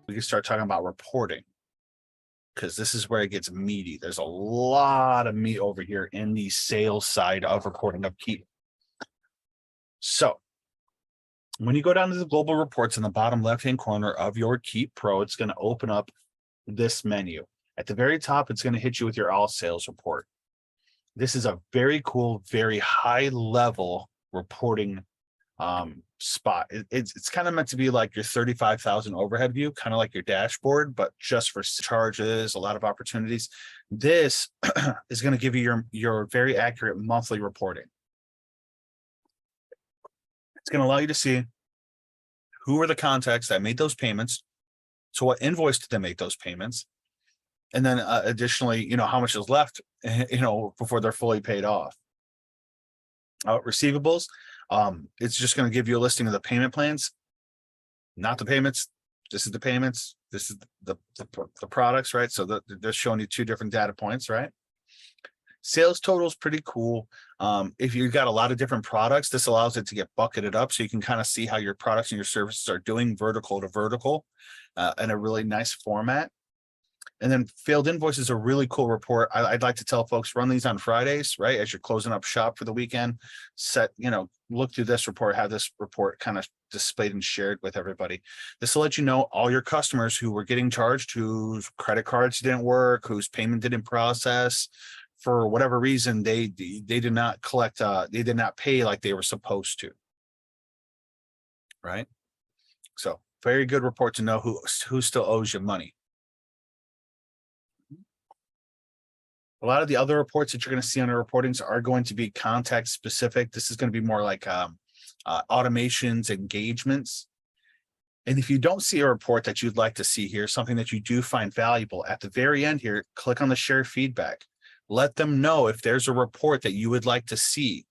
We can start talking about reporting, because this is where it gets meaty. There's a lot of meat over here in the sales side of reporting of Keap. So when you go down to the global reports in the bottom left-hand corner of your Keap Pro, it's going to open up this menu. At the very top, it's going to hit you with your all sales report. This is a very cool, very high level reporting spot. It's kind of meant to be like your 35,000 overhead view, kind of like your dashboard, but just for charges, a lot of opportunities. This is going to give you your very accurate monthly reporting. It's going to allow you to see who are the contacts that made those payments, so what invoice did they make those payments, and then additionally, how much is left, before they're fully paid off. Receivables, it's just going to give you a listing of the payment plans, not the payments. This is the payments. This is the products, right? So they're showing you two different data points, right? Sales total is pretty cool. If you've got a lot of different products, this allows it to get bucketed up, so you can kind of see how your products and your services are doing vertical to vertical in a really nice format. And then failed invoice is a really cool report. I'd like to tell folks, run these on Fridays, right? As you're closing up shop for the weekend, look through this report, have this report kind of displayed and shared with everybody. This will let you know all your customers who were getting charged, whose credit cards didn't work, whose payment didn't process, for whatever reason, they did not collect, they did not pay like they were supposed to, right? So very good report to know who still owes you money. A lot of the other reports that you're going to see on the reportings are going to be contact specific. This is going to be more like automations, engagements. And if you don't see a report that you'd like to see here, something that you do find valuable, at the very end here, click on the share feedback. Let them know if there's a report that you would like to see.